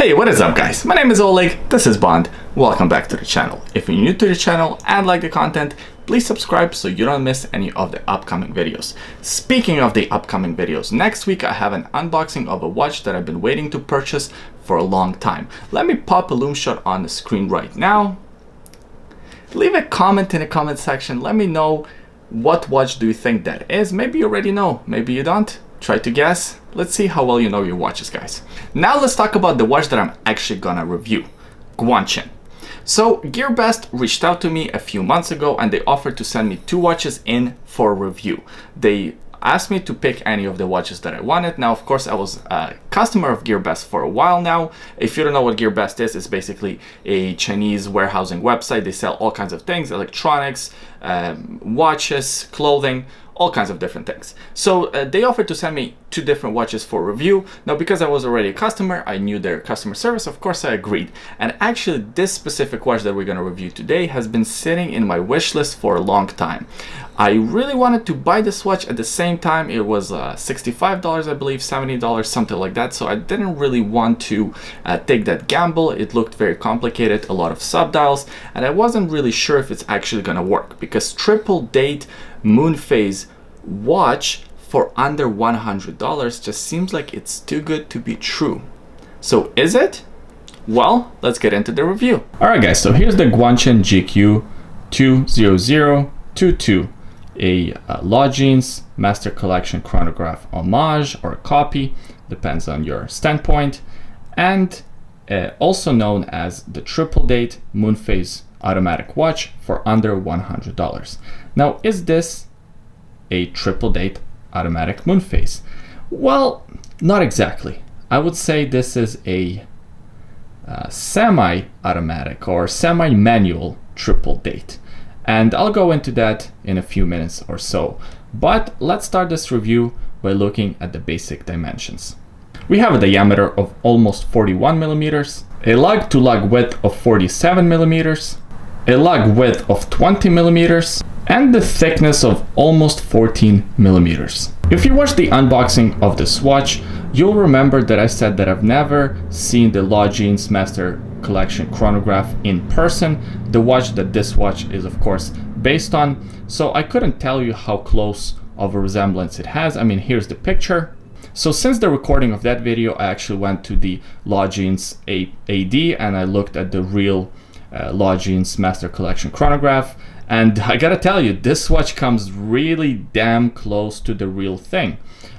Hey, what is up guys? My name is Oleg, this is Bond. Welcome back to the channel. If you're new to the channel and like the content, please subscribe so you don't miss any of the upcoming videos. Speaking of the upcoming videos, next week I have an unboxing of a watch that I've been waiting to purchase for a long time. Let me pop a loom shot on the screen right now. Leave a comment in the comment section. Let me know what watch do you think that is. Maybe you already know, maybe you don't. Try to guess. Let's see how well you know your watches, guys. Now let's talk about the watch that I'm actually gonna review, Guanqin. So GearBest reached out to me a few months ago and they offered to send me two watches in for review. They asked me to pick any of the watches that I wanted. Now, of course, I was a customer of GearBest for a while now. If you don't know what GearBest is, it's basically a Chinese warehousing website. They sell all kinds of things, electronics, watches, clothing, all kinds of different things. So they offered to send me two different watches for review. Now, because I was already a customer, I knew their customer service, of course I agreed. And actually this specific watch that we're gonna review today has been sitting in my wish list for a long time. I really wanted to buy this watch. At the same time, it was $65, I believe, $70, something like that. So I didn't really want to take that gamble. It looked very complicated, a lot of subdials, and I wasn't really sure if it's actually gonna work because triple date Moonphase watch for under $100 just seems like it's too good to be true. So is it? Well, let's get into the review. All right, guys, so here's the Guanqin GQ20022, a Longines Master Collection chronograph homage or a copy, depends on your standpoint, and also known as the triple date Moonphase automatic watch for under $100. Now, is this a triple date automatic Moonphase? Well, not exactly. I would say this is a semi-automatic or semi-manual triple date. And I'll go into that in a few minutes or so. But let's start this review by looking at the basic dimensions. We have a diameter of almost 41 millimeters, a lug to lug width of 47 millimeters, a lug width of 20 millimeters, and the thickness of almost 14 millimeters. If you watch the unboxing of this watch, you'll remember that I said that I've never seen the Longines Master Collection chronograph in person, the watch that this watch is of course based on, so I couldn't tell you how close of a resemblance it has. I mean, here's the picture. So since the recording of that video, I actually went to the Longines AD and I looked at the real Longines Master Collection chronograph, and I gotta tell you, this watch comes really damn close to the real thing.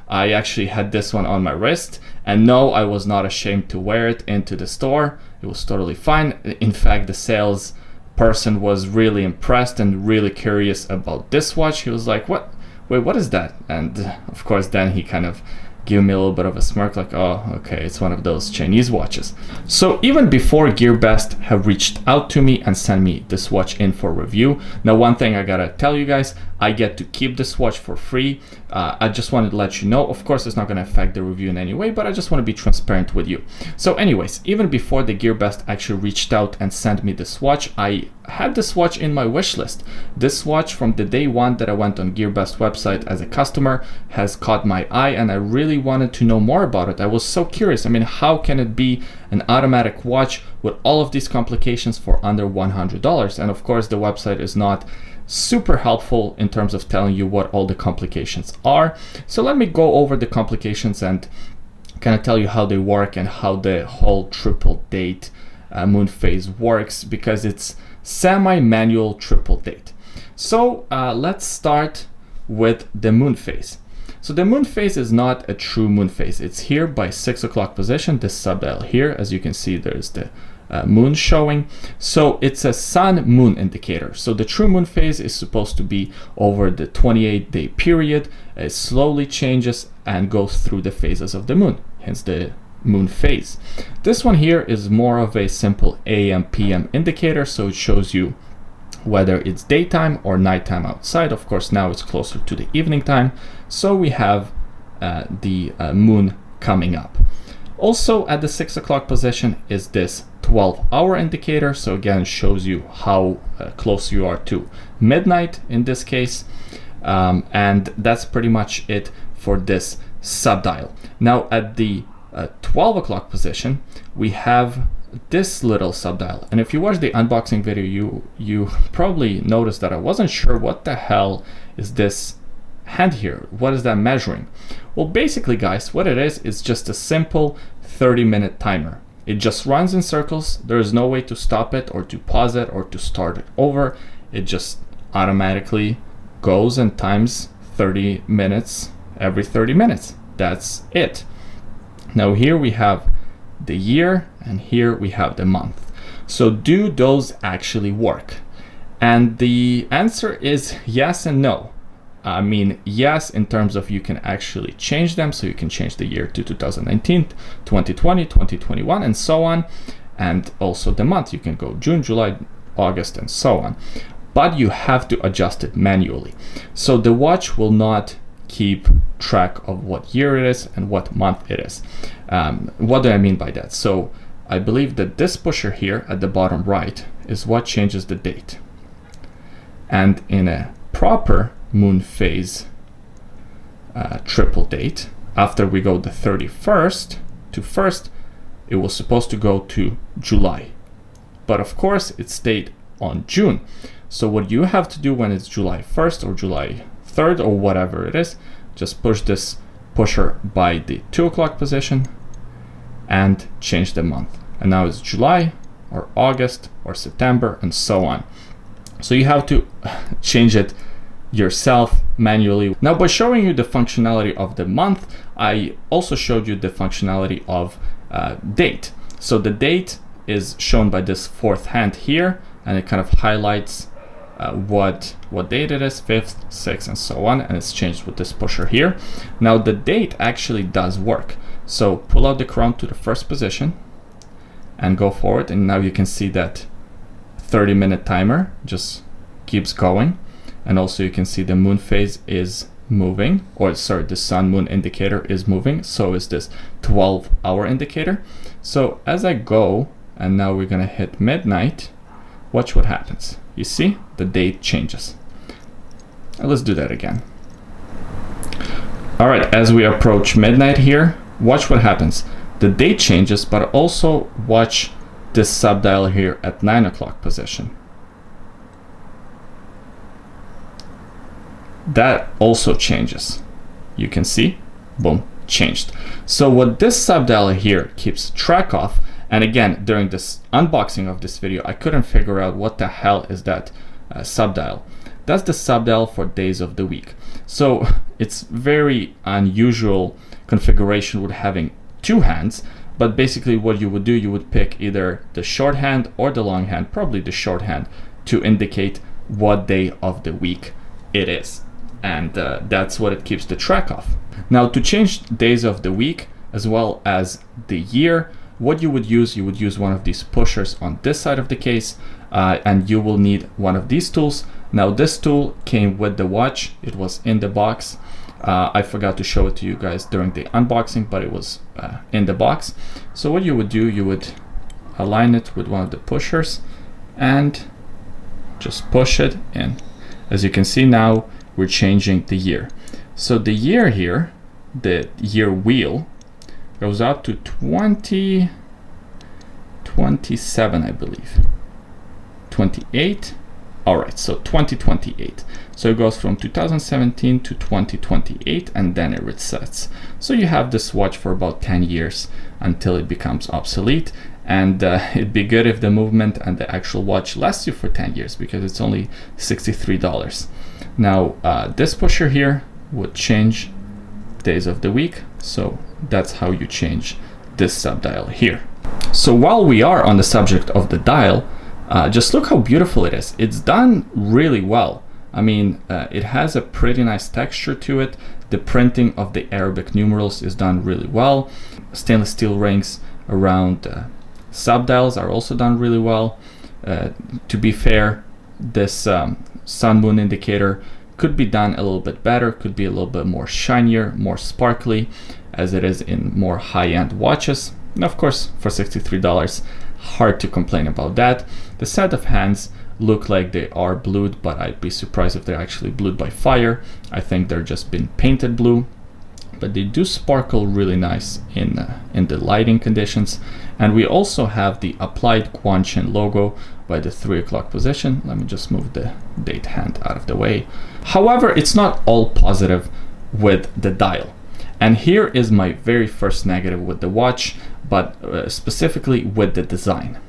I actually had this one on my wrist, and no, I was not ashamed to wear it into the store. It was totally fine. In fact, the sales person was really impressed and really curious about this watch. He was like, "What? Wait, what is that?" And of course, then he kind of gave me a little bit of a smirk, like, "Oh, okay, it's one of those Chinese watches." So even before GearBest have reached out to me and sent me this watch in for review, now one thing I gotta tell you guys, I get to keep this watch for free. I just wanted to let you know. Of course, it's not going to affect the review in any way, but I just want to be transparent with you. So anyways, even before the GearBest actually reached out and sent me this watch, I had this watch in my wish list. This watch from the day one that I went on GearBest website as a customer has caught my eye, and I really wanted to know more about it. I was so curious. I mean, how can it be an automatic watch with all of these complications for under $100? And of course, the website is not super helpful in terms of telling you what all the complications are. So let me go over the complications and kind of tell you how they work and how the whole triple date Moonphase works, because it's semi-manual triple date. So let's start with the Moonphase. So the Moonphase is not a true Moonphase. It's here by 6 o'clock position, this subdial here. As you can see, there's the moon showing. So it's a sun-moon indicator. So the true moon phase is supposed to be over the 28-day period. It slowly changes and goes through the phases of the moon, hence the moon phase. This one here is more of a simple AM PM indicator, so it shows you whether it's daytime or nighttime outside. Of course, now it's closer to the evening time, so we have the moon coming up. Also at the 6 o'clock position is this 12-hour indicator, so again shows you how close you are to midnight in this case, and that's pretty much it for this subdial. Now at the 12 o'clock position, we have this little subdial. And if you watch the unboxing video, you probably noticed that I wasn't sure what the hell is this hand here. What is that measuring? Well, basically, guys, what it is just a simple 30-minute timer. It just runs in circles. There is no way to stop it or to pause it or to start it over. It just automatically goes and times 30 minutes every 30 minutes. That's it. Now here we have the year and here we have the month. So do those actually work? And the answer is yes and no. I mean, yes, in terms of you can actually change them. So you can change the year to 2019, 2020, 2021, and so on. And also the month, you can go June, July, August, and so on. But you have to adjust it manually. So the watch will not keep track of what year it is and what month it is. What do I mean by that? So I believe that this pusher here at the bottom right is what changes the date. And in a proper Moonphase triple date, after we go the 31st to 1st, it was supposed to go to July. But of course, it stayed on June. So what you have to do when it's July 1st or July 3rd or whatever it is, just push this pusher by the 2 o'clock position and change the month. And now it's July or August or September and so on. So you have to change it yourself manually. Now, by showing you the functionality of the month, I also showed you the functionality of date. So the date is shown by this fourth hand here, and it kind of highlights what date it is, 5th, 6th, and so on, and it's changed with this pusher here. Now the date actually does work. So pull out the Chrono to the first position and go forward, and now you can see that 30-minute timer just keeps going. And also you can see the Moonphase is moving, or sorry, the sun moon indicator is moving. So is this 12-hour indicator. So as I go, and now we're gonna hit midnight, watch what happens. You see, the date changes. Now let's do that again. All right, as we approach midnight here, watch what happens. The date changes, but also watch this subdial here at 9 o'clock position. That also changes. You can see, boom, changed. So what this subdial here keeps track of, and again, during this unboxing of this video, I couldn't figure out what the hell is that subdial. That's the subdial for days of the week. So it's very unusual configuration with having two hands, but basically what you would do, you would pick either the short hand or the long hand, probably the short hand, to indicate what day of the week it is. And that's what it keeps the track of. Now, to change days of the week as well as the year, what you would use one of these pushers on this side of the case, and you will need one of these tools. Now, this tool came with the watch. It was in the box. I forgot to show it to you guys during the unboxing, but it was in the box. So what you would do, you would align it with one of the pushers and just push it in. As you can see now, we're changing the year. So the year here, the year wheel, goes up to 2027, I believe. 28. All right, so 2028. So it goes from 2017 to 2028, and then it resets. So you have this watch for about 10 years until it becomes obsolete. And it'd be good if the movement and the actual watch lasts you for 10 years because it's only $63. Now, this pusher here would change days of the week. So that's how you change this subdial here. So while we are on the subject of the dial, just look how beautiful it is. It's done really well. I mean, it has a pretty nice texture to it. The printing of the Arabic numerals is done really well. Stainless steel rings around subdials are also done really well. To be fair, this sun moon indicator could be done a little bit better, could be a little bit more shinier, more sparkly, as it is in more high-end watches. And of course, for $63, hard to complain about that. The set of hands look like they are blued, but I'd be surprised if they're actually blued by fire. I think they're just been painted blue. but they do sparkle really nice in the lighting conditions. And we also have the applied Guanqin logo by the 3 o'clock position. Let me just move the date hand out of the way. However, it's not all positive with the dial. And here is my very first negative with the watch, but specifically with the design.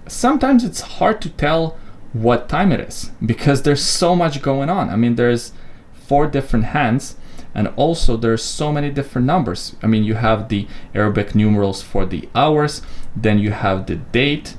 Sometimes it's hard to tell what time it is because there's so much going on. I mean, there's 4 different hands, and also there's so many different numbers. I mean, you have the Arabic numerals for the hours, then you have the date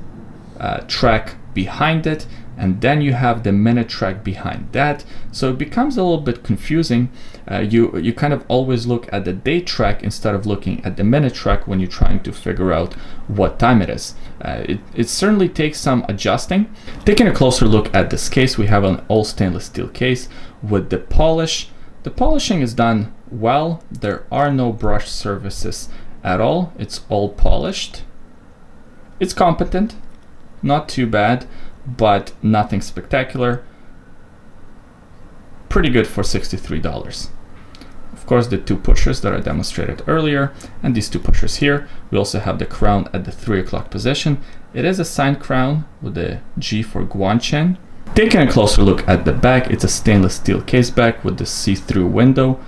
track behind it, and then you have the minute track behind that. So it becomes a little bit confusing. You kind of always look at the date track instead of looking at the minute track when you're trying to figure out what time it is. It certainly takes some adjusting. Taking a closer look at this case, we have an all stainless steel case with the polish. The polishing is done well. There are no brush surfaces at all. It's all polished. It's competent, not too bad, but nothing spectacular. Pretty good for $63. Of course, the 2 pushers that I demonstrated earlier, and these 2 pushers here. We also have the crown at the 3 o'clock position. It is a signed crown with the G for Guanqin. Taking a closer look at the back, it's a stainless steel case back with the see-through window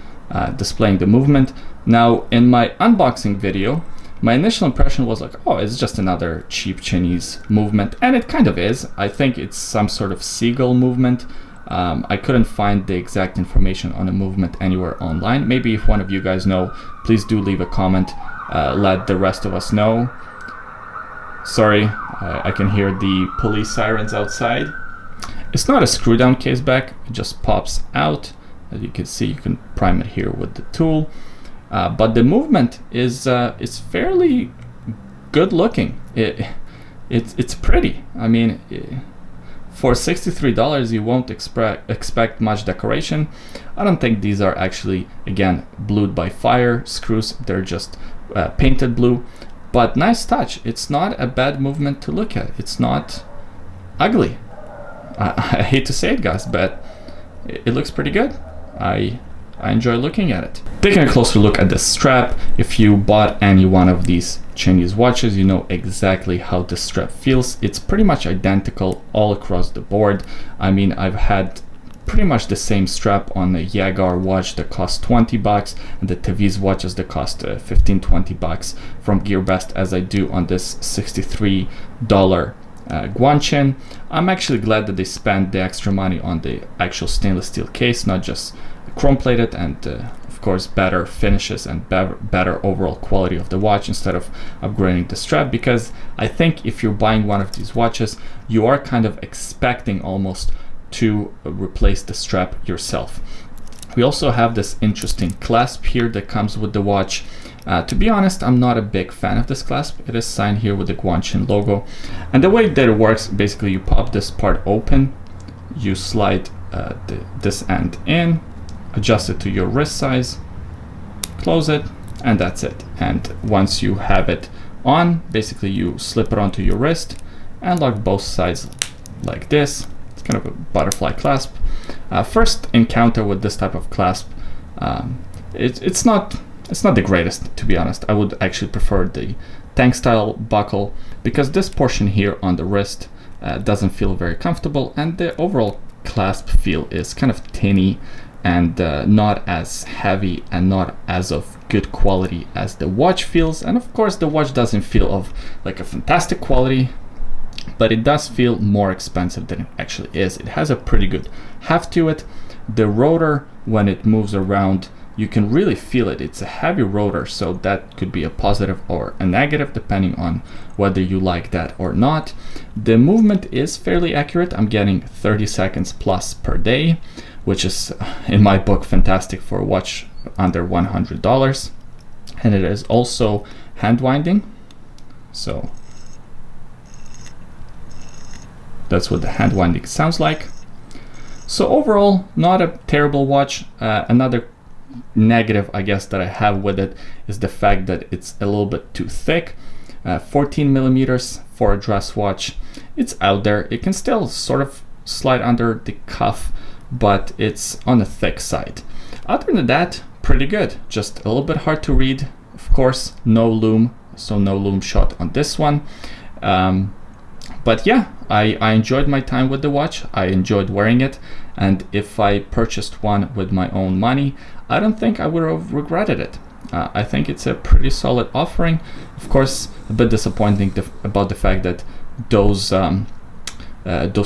displaying the movement. Now, in my unboxing video, my initial impression was like, oh, it's just another cheap Chinese movement, and it kind of is. I think it's some sort of seagull movement. I couldn't find the exact information on the movement anywhere online. Maybe if one of you guys know, please do leave a comment. Let the rest of us know. Sorry, I can hear the police sirens outside. It's not a screw down case back, it just pops out. As you can see, you can prime it here with the tool. But the movement is fairly good looking. It's pretty. I mean, for $63, you won't expect much decoration. I don't think these are actually, again, blued by fire screws. They're just painted blue. But nice touch. It's not a bad movement to look at. It's not ugly. I hate to say it, guys, but it looks pretty good. I enjoy looking at it. Taking a closer look at the strap, if you bought any one of these Chinese watches, you know exactly how the strap feels. It's pretty much identical all across the board. I mean, I've had pretty much the same strap on a Jaguar watch that cost $20 and the Taviz watches that cost $15-20 from GearBest, as I do on this $63 Guanqin. I'm actually glad that they spent the extra money on the actual stainless steel case, not just chrome plated, and of course better finishes and better overall quality of the watch instead of upgrading the strap, because I think if you're buying one of these watches, you are kind of expecting almost to replace the strap yourself. We also have this interesting clasp here that comes with the watch. To be honest, I'm not a big fan of this clasp. It is signed here with the Guanqin logo. And the way that it works, basically you pop this part open, you slide this end in, adjust it to your wrist size, close it, and that's it. And once you have it on, basically you slip it onto your wrist and lock both sides like this. It's kind of a butterfly clasp. First encounter with this type of clasp, it's not the greatest, to be honest. I would actually prefer the tank style buckle, because this portion here on the wrist doesn't feel very comfortable, and the overall clasp feel is kind of tinny and not as heavy and not as of good quality as the watch feels. And of course the watch doesn't feel of like a fantastic quality, but it does feel more expensive than it actually is. It has a pretty good heft to it. The rotor, when it moves around, you can really feel it. It's a heavy rotor, so that could be a positive or a negative depending on whether you like that or not. The movement is fairly accurate. I'm getting 30 seconds plus per day, which is in my book fantastic for a watch under $100. And it is also hand winding, so that's what the hand winding sounds like. So overall, not a terrible watch. Another negative, I guess, that I have with it is the fact that it's a little bit too thick. 14 millimeters for a dress watch. It's out there. It can still sort of slide under the cuff, but it's on the thick side. Other than that, pretty good. Just a little bit hard to read. Of course, no loom, so no loom shot on this one. But yeah, I enjoyed my time with the watch. I enjoyed wearing it, and if I purchased one with my own money, I don't think I would have regretted it. I think it's a pretty solid offering. Of course, a bit disappointing about the fact that those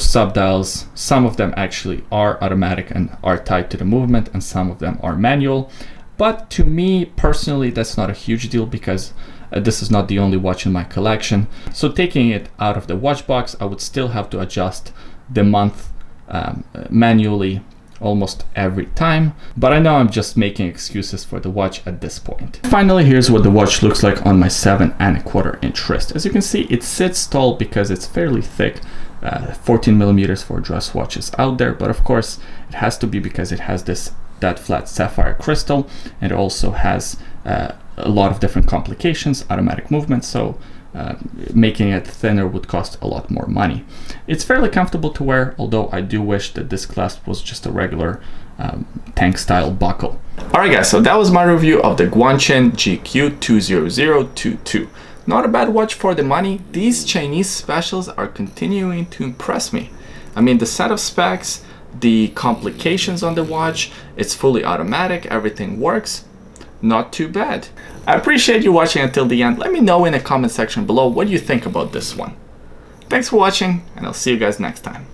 sub-dials, some of them actually are automatic and are tied to the movement, and some of them are manual. But to me personally, that's not a huge deal, because this is not the only watch in my collection. So taking it out of the watch box, I would still have to adjust the month manually almost every time, but I know I'm just making excuses for the watch at this point. Finally, here's what the watch looks like on my 7¼ inch wrist. As you can see, it sits tall because it's fairly thick. 14 millimeters for dress watches out there, but of course it has to be because it has that flat sapphire crystal, and it also has a lot of different complications, automatic movement, so making it thinner would cost a lot more money. It's fairly comfortable to wear, although I do wish that this clasp was just a regular tank style buckle. Alright guys, so that was my review of the Guanqin GQ20022. Not a bad watch for the money. These Chinese specials are continuing to impress me. I mean, the set of specs, the complications on the watch, it's fully automatic, everything works. Not too bad. I appreciate you watching until the end. Let me know in the comment section below what you think about this one. Thanks for watching, and I'll see you guys next time.